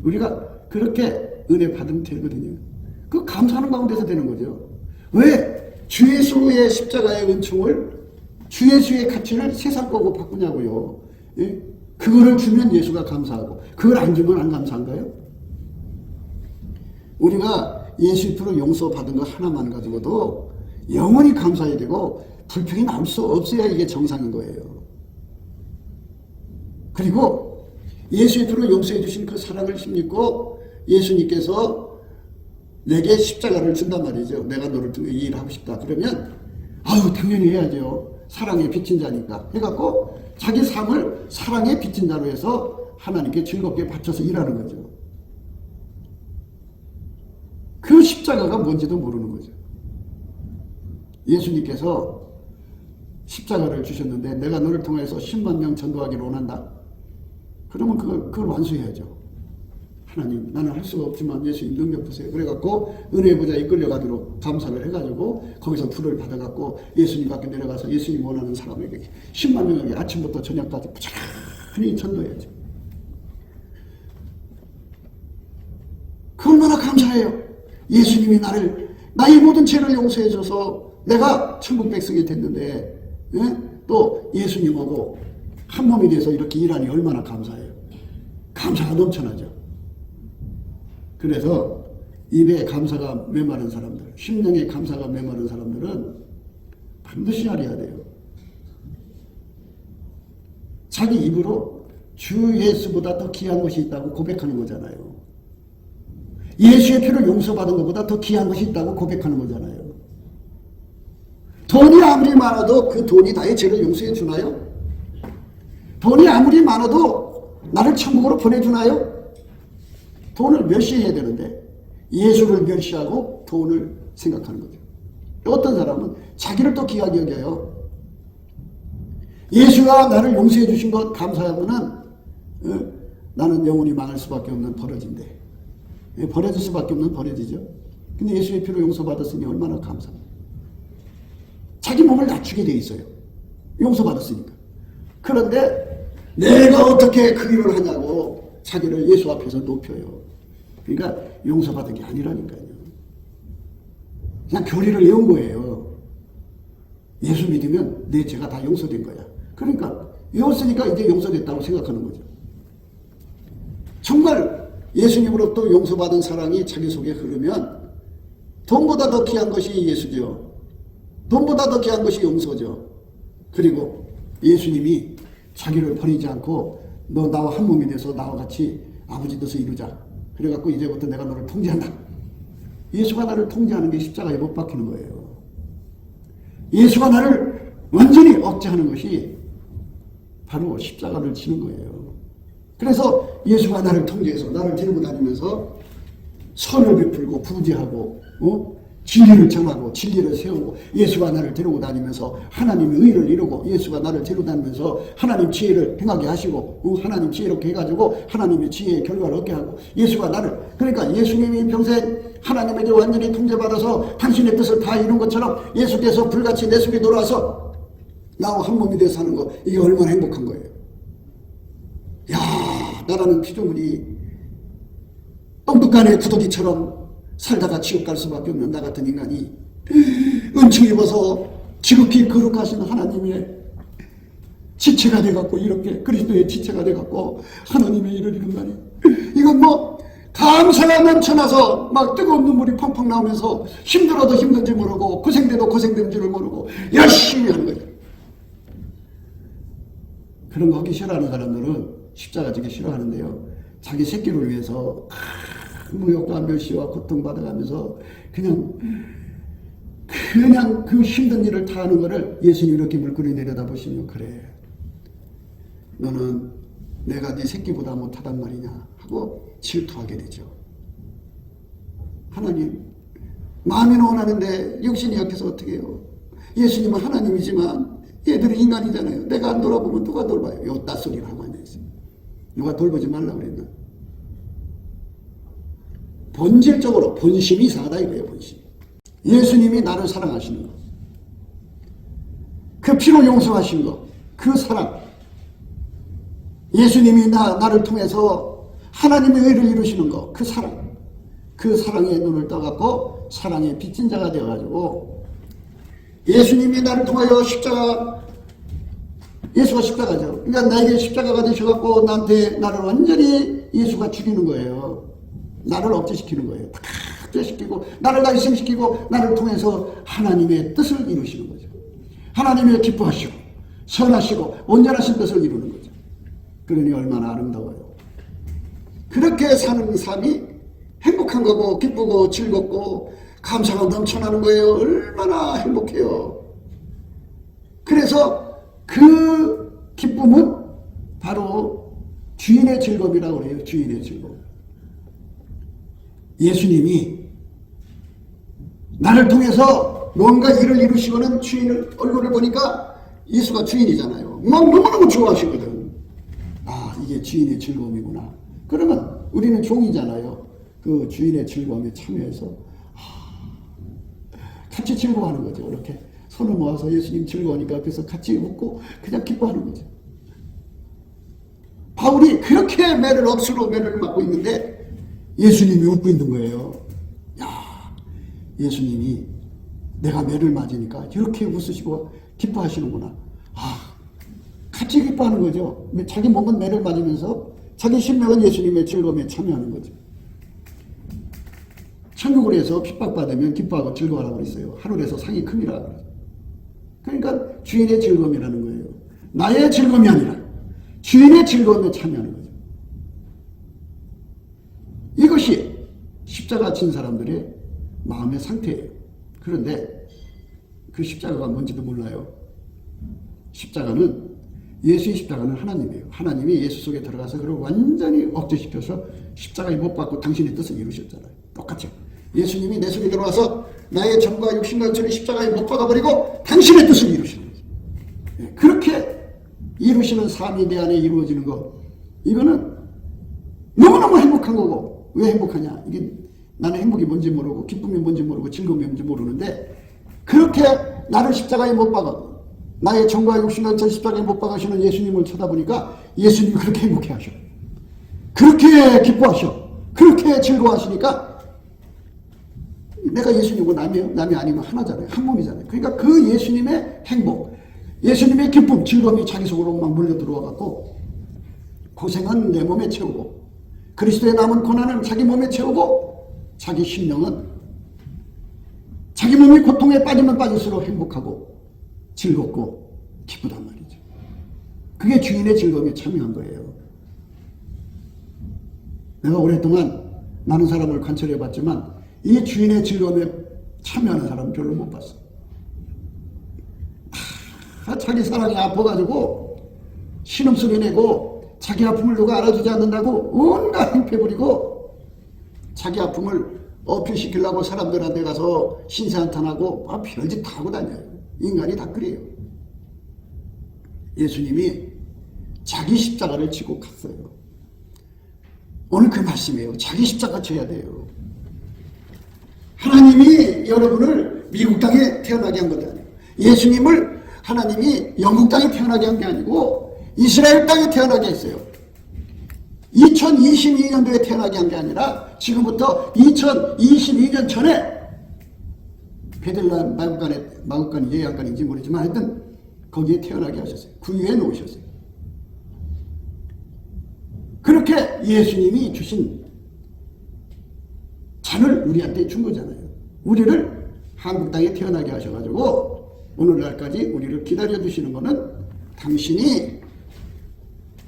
우리가 그렇게 은혜 받으면 되거든요. 그 감사하는 가운데서 되는 거죠. 왜? 주 예수의 십자가의 은총을 주 예수의 가치를 세상 거고 바꾸냐고요. 예? 그거를 주면 예수가 감사하고 그걸 안 주면 안 감사한가요? 우리가 예수 앞으로 용서받은 거 하나만 가지고도 영원히 감사해야 되고 불평이 나올 수 없어야 이게 정상인 거예요. 그리고 예수 앞으로 용서해 주신 그 사랑을 힘입고 예수님께서 내게 십자가를 준단 말이죠. 내가 너를 통해 이 일을 하고 싶다. 그러면 아유 당연히 해야죠. 사랑에 비친 자니까. 해갖고 자기 삶을 사랑에 비친 자로 해서 하나님께 즐겁게 바쳐서 일하는 거죠. 그 십자가가 뭔지도 모르는 거죠. 예수님께서 십자가를 주셨는데 내가 너를 통해서 10만 명 전도하기를 원한다. 그러면 그걸 완수해야죠. 하나님 나는 할 수가 없지만 예수님 능력 주세요. 그래갖고 은혜의 보좌에 이끌려가도록 감사를 해가지고 거기서 불을 받아갖고 예수님 밖에 내려가서 예수님 원하는 사람에게 10만 명에게 아침부터 저녁까지 부지런히 전도해야죠. 그 얼마나 감사해요. 예수님이 나의 모든 죄를 용서해 줘서 내가 천국 백성이 됐는데 또 예수님하고 한 몸이 돼서 이렇게 일하니 얼마나 감사해요. 감사가 넘쳐나죠. 그래서 입에 감사가 메마른 사람들, 심령에 감사가 메마른 사람들은 반드시 알아야 돼요. 자기 입으로 주 예수보다 더 귀한 것이 있다고 고백하는 거잖아요. 예수의 피로 용서받은 것보다 더 귀한 것이 있다고 고백하는 거잖아요. 돈이 아무리 많아도 그 돈이 나의 죄를 용서해 주나요? 돈이 아무리 많아도 나를 천국으로 보내주나요? 돈을 멸시해야 되는데 예수를 멸시하고 돈을 생각하는 거죠. 어떤 사람은 자기를 또 귀하게 여겨요. 예수가 나를 용서해 주신 것 감사하면은 나는 영원히 망할 수밖에 없는 버러지인데 버려질 수밖에 없는 버려지죠. 근데 예수의 피로 용서받았으니 얼마나 감사해요. 자기 몸을 낮추게 돼 있어요. 용서받았으니까. 그런데 내가 어떻게 그 일을 하냐고 자기를 예수 앞에서 높여요. 그러니까 용서받은 게 아니라니까요. 그냥 교리를 외운 거예요. 예수 믿으면 내 죄가 다 용서된 거야. 그러니까 외웠으니까 이제 용서됐다고 생각하는 거죠. 정말 예수님으로부터 용서받은 사랑이 자기 속에 흐르면 돈보다 더 귀한 것이 예수죠. 돈보다 더 귀한 것이 용서죠. 그리고 예수님이 자기를 버리지 않고 너 나와 한 몸이 돼서 나와 같이 아버지 뜻을 이루자. 그래갖고 이제부터 내가 너를 통제한다. 예수가 나를 통제하는 게 십자가에 못 박히는 거예요. 예수가 나를 완전히 억제하는 것이 바로 십자가를 지는 거예요. 그래서 예수가 나를 통제해서 나를 데리고 다니면서 선을 베풀고 부지하고 진리를 전하고 진리를 세우고 예수가 나를 데리고 다니면서 하나님의 의를 이루고 예수가 나를 데리고 다니면서 하나님 지혜를 행하게 하시고 하나님 지혜롭게 해가지고 하나님의 지혜의 결과를 얻게 하고 예수가 나를 그러니까 예수님이 평생 하나님에게 완전히 통제받아서 당신의 뜻을 다 이룬 것처럼 예수께서 불같이 내 속에 들어와서 나와 한 몸이 돼서 사는 거 이게 얼마나 행복한 거예요. 야 나라는 피조물이 똥뚝간의 구더기처럼 살다가 지옥 갈 수밖에 없는 나 같은 인간이 은총 입어서 지극히 거룩하신 하나님의 지체가 돼갖고 이렇게 그리스도의 지체가 돼갖고 하나님의 일을 이룬 말이에요. 이건 뭐 감사가 넘쳐나서 막 뜨거운 눈물이 펑펑 나오면서 힘들어도 힘든지 모르고 고생돼도 고생된지를 모르고 열심히 하는 거예요. 그런 거 하기 싫어하는 사람들은 십자가 지기 싫어하는데요. 자기 새끼를 위해서 무역과 멸시와 고통받아가면서 그냥 그 힘든 일을 다 하는 거를 예수님이 이렇게 물끄러 내려다보시면 그래. 너는 내가 네 새끼보다 못하단 말이냐 하고 질투하게 되죠. 하나님 마음이 원하는데 육신이 약해서 어떻게 해요. 예수님은 하나님이지만 얘들은 인간이잖아요. 내가 안 돌아보면 누가 돌봐요. 요 딴소리를 하고 앉아있어요. 누가 돌보지 말라고 그랬나. 본질적으로 본심이 이상하다 이거예요. 본심. 예수님이 나를 사랑하시는 거, 그 피로 용서하신 거, 그 사랑, 예수님이 나를 통해서 하나님의 의를 이루시는 거, 그 사랑, 그 사랑에 눈을 떠갖고 사랑의 빚진 자가 되어가지고 예수님이 나를 통하여 예수가 십자가죠. 그러니까 나에게 십자가가 되셔갖고 나를 완전히 예수가 죽이는 거예요. 나를 억제시키는 거예요. 다 억제시키고 나를 날심시키고 나를 통해서 하나님의 뜻을 이루시는 거죠. 하나님의 기뻐하시고 선하시고 온전하신 뜻을 이루는 거죠. 그러니 얼마나 아름다워요. 그렇게 사는 삶이 행복한 거고 기쁘고 즐겁고 감사가 넘쳐나는 거예요. 얼마나 행복해요. 그래서 그 기쁨은 바로 주인의 즐거움이라고 해요. 주인의 즐거움. 예수님이 나를 통해서 뭔가 일을 이루시고는 주인을 얼굴을 보니까 예수가 주인이잖아요. 막 너무너무 좋아하시거든. 아, 이게 주인의 즐거움이구나. 그러면 우리는 종이잖아요. 그 주인의 즐거움에 참여해서 같이 즐거워하는 거죠. 이렇게 손을 모아서 예수님 즐거우니까 그래서 같이 웃고 그냥 기뻐하는 거죠. 바울이 그렇게 매를 억수로 매를 맞고 있는데 예수님이 웃고 있는 거예요. 야, 예수님이 내가 매를 맞으니까 이렇게 웃으시고 기뻐하시는구나. 같이 기뻐하는 거죠. 자기 몸은 매를 맞으면서 자기 심령은 예수님의 즐거움에 참여하는 거죠. 천국을 해서 핍박받으면 기뻐하고 즐거워하라고 그랬어요. 하늘에서 상이 큼이라 그래요. 그러니까 주인의 즐거움이라는 거예요. 나의 즐거움이 아니라 주인의 즐거움에 참여하는 거죠. 이것이 십자가 진 사람들의 마음의 상태예요. 그런데 그 십자가가 뭔지도 몰라요. 예수의 십자가는 하나님이에요. 하나님이 예수 속에 들어가서 그를 완전히 억제시켜서 십자가에 못 박고 당신의 뜻을 이루셨잖아요. 똑같죠. 예수님이 내 속에 들어와서 나의 정과 육신과 영체를 십자가에 못 박아버리고 당신의 뜻을 이루시는 거죠. 그렇게 이루시는 삶이 내 안에 이루어지는 것, 이거는 너무너무 행복한 거고. 왜 행복하냐? 이게 나는 행복이 뭔지 모르고 기쁨이 뭔지 모르고 즐거움이 뭔지 모르는데 그렇게 나를 십자가에 못 박아 나의 정과 육신과 영체를 십자가에 못 박으시는 예수님을 쳐다보니까 예수님이 그렇게 행복해 하셔. 그렇게 기뻐하셔. 그렇게 즐거워하시니까 내가 예수님이고 남이 아니면 하나잖아요. 한 몸이잖아요. 그러니까 그 예수님의 행복, 예수님의 기쁨, 즐거움이 자기 속으로 막 몰려 들어와갖고 고생은 내 몸에 채우고 그리스도의 남은 고난은 자기 몸에 채우고 자기 심령은 자기 몸이 고통에 빠지면 빠질수록 행복하고 즐겁고 기쁘단 말이죠. 그게 주인의 즐거움에 참여한 거예요. 내가 오랫동안 많은 사람을 관찰해 봤지만 이 주인의 즐거움에 참여하는 사람은 별로 못 봤어. 자기 사랑이 아파가지고 신음소리 내고 자기 아픔을 누가 알아주지 않는다고 온갖 행패 부리고 자기 아픔을 어필시키려고 사람들한테 가서 신세한탄하고 별짓 다 하고 다녀요. 인간이 다 그래요. 예수님이 자기 십자가를 지고 갔어요. 오늘 그 말씀이에요. 자기 십자가 져야 돼요. 하나님이 여러분을 미국 땅에 태어나게 한 것도 아니에요. 예수님을 하나님이 영국 땅에 태어나게 한 게 아니고 이스라엘 땅에 태어나게 했어요. 2022년도에 태어나게 한 게 아니라 지금부터 2022년 전에 베들레헴 마구간이 예약간인지 모르지만 하여튼 거기에 태어나게 하셨어요. 구유에 놓으셨어요. 그렇게 예수님이 주신 잔을 우리한테 준 거잖아요. 우리를 한국 땅에 태어나게 하셔가지고 오늘날까지 우리를 기다려 주시는 거는 당신이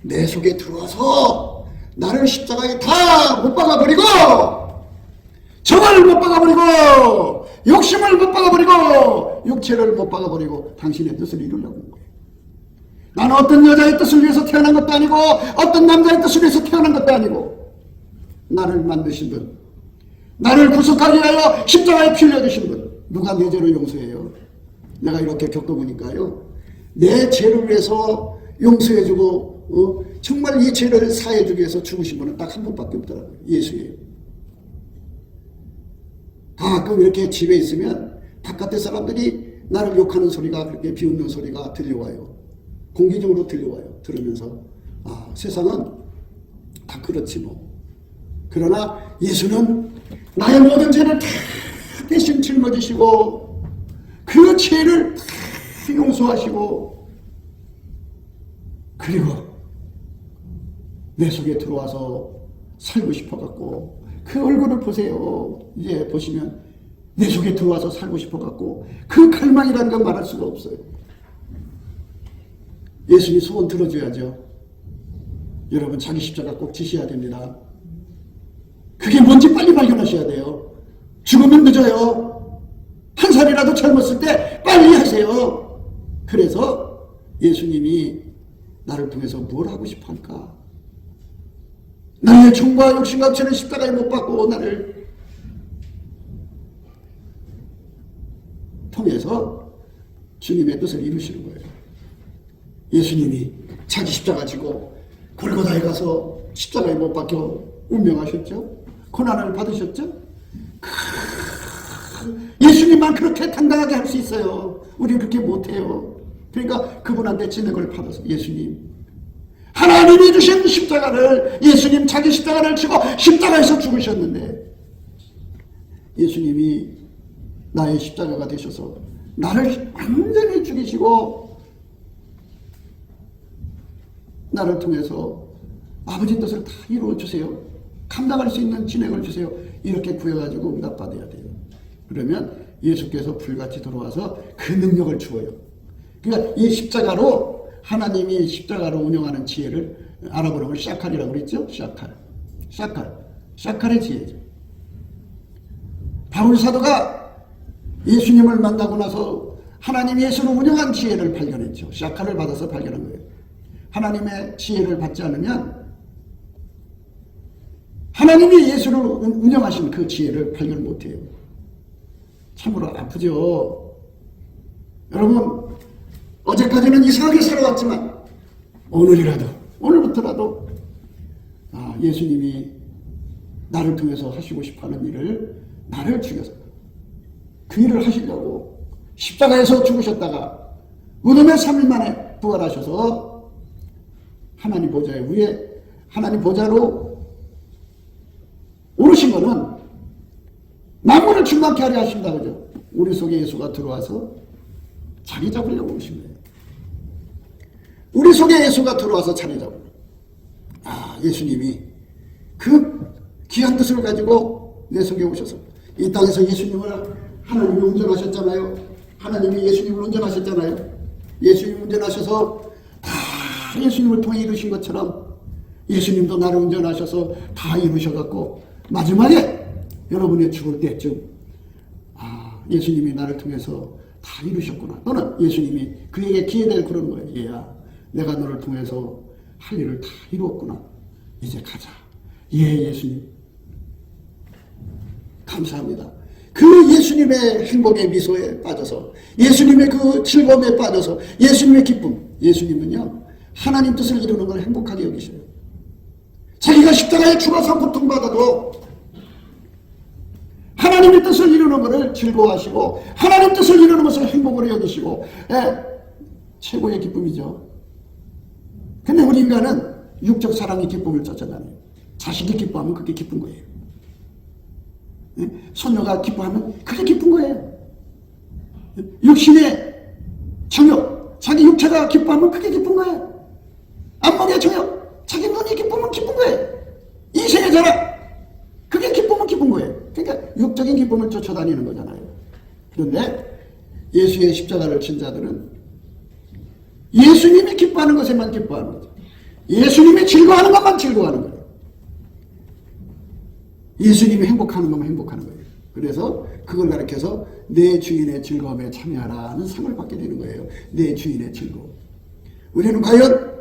내 속에 들어와서 나를 십자가에 다 못 박아버리고 정을 못 박아버리고 욕심을 못 박아버리고 육체를 못 박아버리고 당신의 뜻을 이루려고 하는 거예요. 나는 어떤 여자의 뜻을 위해서 태어난 것도 아니고 어떤 남자의 뜻을 위해서 태어난 것도 아니고 나를 만드신 분, 나를 구속하기 위하여 십자가에 피 흘려주신 분, 누가 내 죄를 용서해요? 내가 이렇게 겪어보니까요, 내 죄를 위해서 용서해주고 정말 이 죄를 사해주기 위해서 죽으신 분은 딱 한 분밖에 없더라고요. 예수예요. 가끔 이렇게 집에 있으면 바깥에 사람들이 나를 욕하는 소리가, 그렇게 비웃는 소리가 들려와요. 공기적으로 들려와요. 들으면서 아, 세상은 다 그렇지 뭐. 그러나 예수는 나의 모든 죄를 다 대신 짊어지시고 그 죄를 다 용서하시고 그리고 내 속에 들어와서 살고 싶어갖고 그 얼굴을 보세요. 이제 보시면 내 속에 들어와서 살고 싶어갖고 그 갈망이라는 건 말할 수가 없어요. 예수님 소원 들어줘야죠. 여러분 자기 십자가 꼭 지셔야 됩니다. 그게 뭔지 빨리 발견하셔야 돼요. 죽으면 늦어요. 한 살이라도 젊었을 때 빨리 하세요. 그래서 예수님이 나를 통해서 뭘 하고 싶어 할까? 나의 종과 욕심과 죄는 십자가에 못 박고 나를 통해서 주님의 뜻을 이루시는 거예요. 예수님이 자기 십자가 지고 골고다에 가서 십자가에 못 박혀 운명하셨죠. 고난을 받으셨죠. 예수님만 그렇게 당당하게 할 수 있어요. 우리는 그렇게 못해요. 그러니까 그분한테 진액을 받아서 예수님, 하나님이 주신 십자가를, 예수님 자기 십자가를 지고 십자가에서 죽으셨는데 예수님이 나의 십자가가 되셔서 나를 완전히 죽이시고 나를 통해서 아버지 뜻을 다 이루어주세요. 감당할 수 있는 진행을 주세요. 이렇게 구해가지고 응답받아야 돼요. 그러면 예수께서 불같이 들어와서 그 능력을 주어요. 그러니까 이 십자가로, 하나님이 십자가로 운영하는 지혜를 아랍어로 샤칼이라고 그랬죠? 샤칼의 지혜죠. 바울 사도가 예수님을 만나고 나서 하나님이 예수를 운영한 지혜를 발견했죠. 샤칼을 받아서 발견한 거예요. 하나님의 지혜를 받지 않으면 하나님이 예수를 운영하신 그 지혜를 발견 못해요. 참으로 아프죠. 여러분 어제까지는 이상하게 살아왔지만 오늘부터라도 예수님이 나를 통해서 하시고 싶어하는 일을 나를 죽여서 그 일을 하시려고 십자가에서 죽으셨다가 무덤에 3일 만에 부활하셔서 하나님 보좌 위에 하나님 보좌로 오르신 거는 만물을 충만케 하려 하신다 그죠? 우리 속에 예수가 들어와서 자리 잡으려고 오신 거예요. 우리 속에 예수가 들어와서 자리 잡으려고. 예수님이 그 귀한 뜻을 가지고 내 속에 오셔서 이 땅에서 예수님을 하나님이 운전하셨잖아요. 하나님이 예수님을 운전하셨잖아요. 예수님 운전하셔서 다 예수님을 통해 이루신 것처럼 예수님도 나를 운전하셔서 다 이루셔갖고 마지막에 여러분이 죽을 때쯤 예수님이 나를 통해서 다 이루셨구나. 또는 예수님이 그에게 기회될 그런 거예요. 얘야, 내가 너를 통해서 할 일을 다 이루었구나. 이제 가자. 예, 예수님. 감사합니다. 그 예수님의 행복의 미소에 빠져서, 예수님의 그 즐거움에 빠져서, 예수님의 기쁨. 예수님은요, 하나님 뜻을 이루는 걸 행복하게 여기셔요. 자기가 십자가에 죽어서 고통받아도 하나님의 뜻을 이루는 것을 즐거워하시고 하나님 뜻을 이루는 것을 행복으로 여기시고 최고의 기쁨이죠. 근데 우리 인간은 육적 사랑의 기쁨을 쫓아다녀요. 자식이 기뻐하면 그게 기쁜 거예요. 손녀가 기뻐하면 그게 기쁜 거예요. 육신의 정욕, 자기 육체가 기뻐하면 그게 기쁜 거예요. 안목의 정욕, 자기 눈이 기쁘면 기쁜 거예요. 이생의 자랑, 그게 기쁘면 기쁜 거예요. 그러니까 육적인 기쁨을 쫓아다니는 거잖아요. 그런데 예수의 십자가를 친 자들은 예수님이 기뻐하는 것에만 기뻐하는 거죠. 예수님이 즐거워하는 것만 즐거워하는 거예요. 예수님이 행복하는 것만 행복하는 거예요. 그래서 그걸 가르쳐서 내 주인의 즐거움에 참여하라는 상을 받게 되는 거예요. 내 주인의 즐거움. 우리는 과연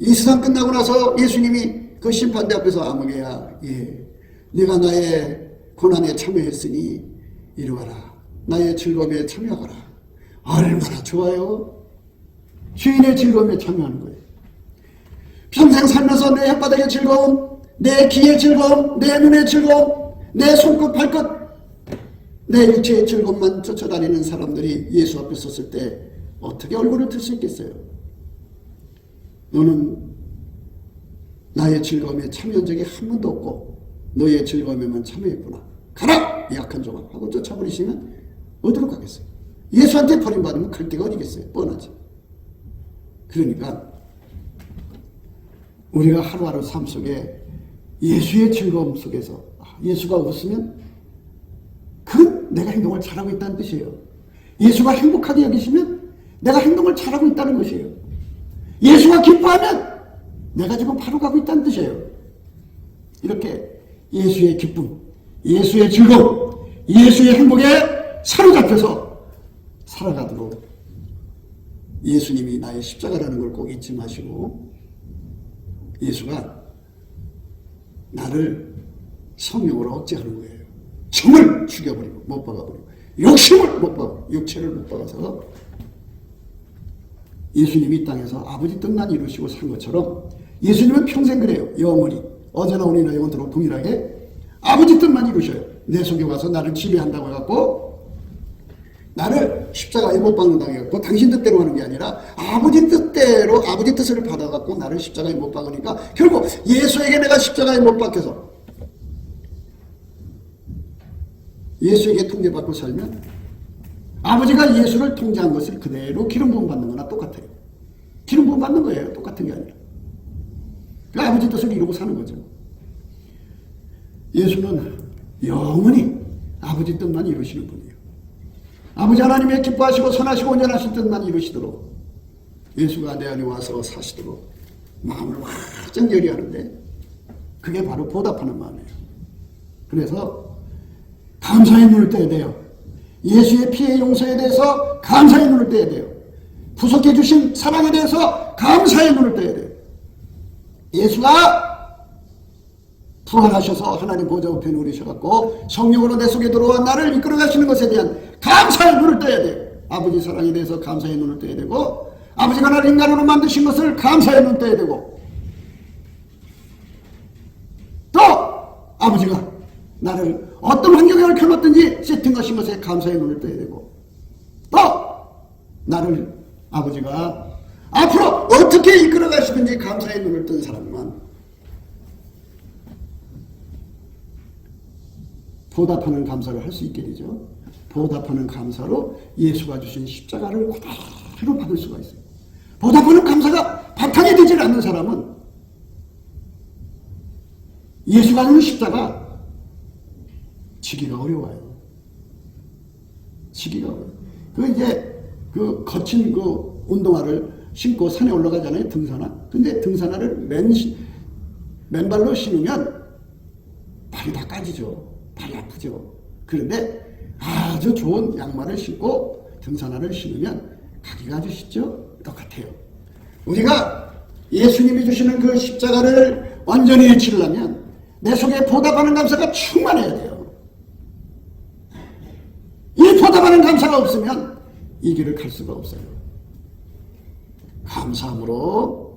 이 세상 끝나고 나서 예수님이 그 심판대 앞에서 아무개야, 예, 네가 나의 고난에 참여했으니 이리 와라. 나의 즐거움에 참여하라. 얼마나 좋아요. 주인의 즐거움에 참여하는 거예요. 평생 살면서 내 혓바닥의 즐거움, 내 귀의 즐거움, 내 눈의 즐거움, 내 손끝 발끝, 내 육체의 즐거움만 쫓아다니는 사람들이 예수 앞에 섰을 때 어떻게 얼굴을 들 수 있겠어요? 너는 나의 즐거움에 참여한 적이 한 번도 없고 너의 즐거움에만 참여했구나. 가라! 약한 종아 하고 쫓아버리시면 어디로 가겠어요? 예수한테 버림받으면 갈 데가 어디겠어요? 뻔하지. 그러니까 우리가 하루하루 삶 속에 예수의 즐거움 속에서 예수가 웃으면 그건 내가 행동을 잘하고 있다는 뜻이에요. 예수가 행복하게 여기시면 내가 행동을 잘하고 있다는 것이에요. 예수가 기뻐하면 내가 지금 바로 가고 있다는 뜻이에요. 이렇게 예수의 기쁨, 예수의 즐거움, 예수의 행복에 사로잡혀서 살아가도록 예수님이 나의 십자가라는 걸 꼭 잊지 마시고 예수가 나를 성령으로 어찌하는 거예요. 정을 죽여버리고 못 박아버리고 욕심을 못 박아 육체를 못 박아서 예수님이 이 땅에서 아버지 뜻만 이루시고 산 것처럼 예수님은 평생 그래요. 영원히 어제나 오늘이나 영원토록 동일하게 아버지 뜻만 이루셔요. 내 속에 와서 나를 지배한다고 해갖고 나를 십자가에 못 박는다고 해갖고 당신 뜻대로 하는 게 아니라 아버지 뜻대로 아버지 뜻을 받아갖고 나를 십자가에 못 박으니까 결국 예수에게 내가 십자가에 못 박혀서 예수에게 통제받고 살면 아버지가 예수를 통제한 것을 그대로 기름 부음 받는 거나 똑같아요. 기름 부음 받는 거예요. 똑같은 게 아니라. 그 아버지 뜻을 이루고 사는 거죠. 예수는 영원히 아버지 뜻만 이루시는 분이에요. 아버지 하나님의 기뻐하시고 선하시고 온전하신 뜻만 이루시도록 예수가 내 안에 와서 사시도록 마음을 활짝 열이하는데 그게 바로 보답하는 마음이에요. 그래서 감사의 눈을 떠야 돼요. 예수의 피의 용서에 대해서 감사의 눈을 떠야 돼요. 구속해 주신 사랑에 대해서 감사의 눈을 떠야 돼요. 예수가 부활하셔서 하나님 보좌 우편에 오르셔갖고 성령으로 내 속에 들어와 나를 이끌어 가시는 것에 대한 감사의 눈을 떠야 돼요. 아버지 사랑에 대해서 감사의 눈을 떠야 되고 아버지가 나를 인간으로 만드신 것을 감사의 눈을 떠야 되고 또 아버지가 나를 어떤 환경에 얽혀놓든지 세팅하신 것에 감사의 눈을 떠야 되고 또 나를 아버지가 앞으로 어떻게 이끌어 가시든지 감사의 눈을 뜬 사람만 보답하는 감사를 할 수 있게 되죠. 보답하는 감사로 예수가 주신 십자가를 그대로 받을 수가 있어요. 보답하는 감사가 바탕이 되지 않는 사람은 예수가 주는 십자가 지기가 어려워요. 지기가 어려워요. 그 이제 그 거친 그 운동화를 신고 산에 올라가잖아요. 등산화. 근데 등산화를 맨발로 신으면 발이 다 까지죠. 발이 아프죠. 그런데 아주 좋은 양말을 신고 등산화를 신으면 가기가 아주 쉽죠. 똑같아요. 우리가 예수님이 주시는 그 십자가를 완전히 치려면 내 속에 보답하는 감사가 충만해야 돼요. 이 보답하는 감사가 없으면 이 길을 갈 수가 없어요. 감사함으로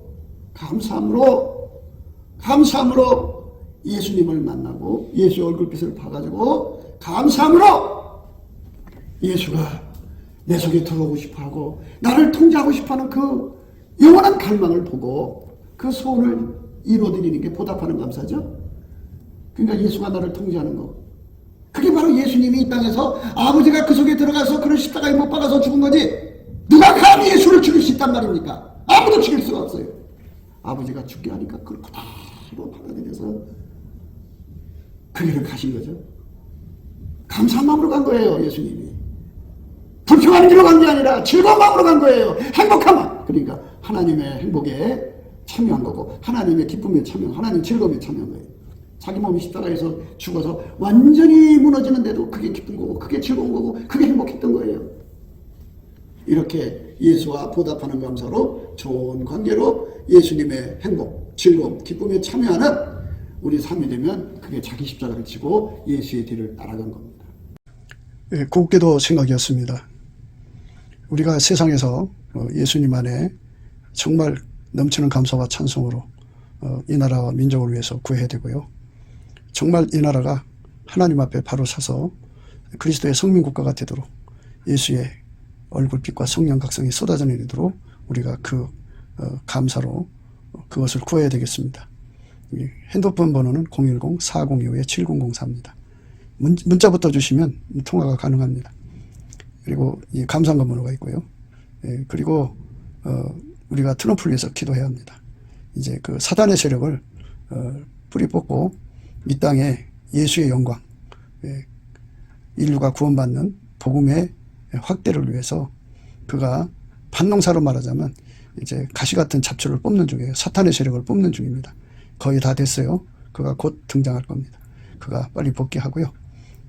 예수님을 만나고 예수의 얼굴빛을 봐가지고 감사함으로 예수가 내 속에 들어오고 싶어하고 나를 통제하고 싶어하는 그 영원한 갈망을 보고 그 소원을 이루어드리는 게 보답하는 감사죠. 그러니까 예수가 나를 통제하는 거. 그게 바로 예수님이 이 땅에서 아버지가 그 속에 들어가서 그를 십자가에 못 박아서 죽은 거지. 누가 감히 예수를 죽일 수 있단 말입니까? 아무도 죽일 수가 없어요. 아버지가 죽게 하니까 그걸 그대로 받아들여서 그 길을 가신 거죠. 감사한 마음으로 간 거예요. 예수님이 불평하는 길로 간 게 아니라 즐거운 마음으로 간 거예요. 행복한 마음. 그러니까 하나님의 행복에 참여한 거고, 하나님의 기쁨에 참여, 하나님의 즐거움에 참여한 거예요. 자기 몸이 십자가에서 죽어서 완전히 무너지는데도 그게 기쁜 거고, 그게 즐거운 거고, 그게 행복했던 거예요. 이렇게 예수와 보답하는 감사로 좋은 관계로 예수님의 행복, 즐거움, 기쁨에 참여하는 우리 삶이 되면 그게 자기 십자가를 지고 예수의 뒤를 따라간 겁니다. 예, 곱게도 생각이었습니다. 우리가 세상에서 예수님 안에 정말 넘치는 감사와 찬송으로 이 나라와 민족을 위해서 구해야 되고요. 정말 이 나라가 하나님 앞에 바로 서서 그리스도의 성민국가가 되도록 예수의 얼굴빛과 성령 각성이 쏟아져 내리도록 우리가 그 감사로 그것을 구해야 되겠습니다. 핸드폰 번호는 010-4025-7004입니다. 문자부터 주시면 통화가 가능합니다. 그리고 이 감사한금 번호가 있고요. 그리고 우리가 트럼프를 위해서 기도해야 합니다. 이제 그 사단의 세력을 뿌리 뽑고 이 땅에 예수의 영광, 인류가 구원받는 복음의 확대를 위해서 그가 반농사로 말하자면 이제 가시 같은 잡초를 뽑는 중이에요. 사탄의 세력을 뽑는 중입니다. 거의 다 됐어요. 그가 곧 등장할 겁니다. 그가 빨리 복귀하고요.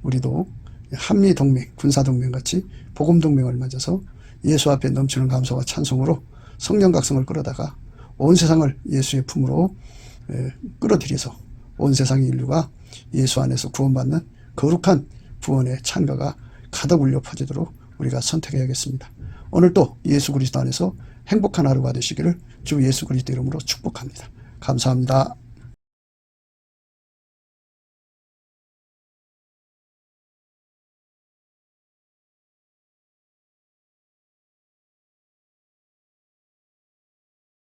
우리도 한미동맹, 군사동맹 같이 복음동맹을 맺어서 예수 앞에 넘치는 감사와 찬송으로 성령 각성을 끌어다가 온 세상을 예수의 품으로 끌어들여서 온 세상의 인류가 예수 안에서 구원받는 거룩한 구원의 찬가가 가득 울려 퍼지도록 우리가 선택해야겠습니다. 오늘도 예수 그리스도 안에서 행복한 하루가 되시기를 주 예수 그리스도 이름으로 축복합니다. 감사합니다.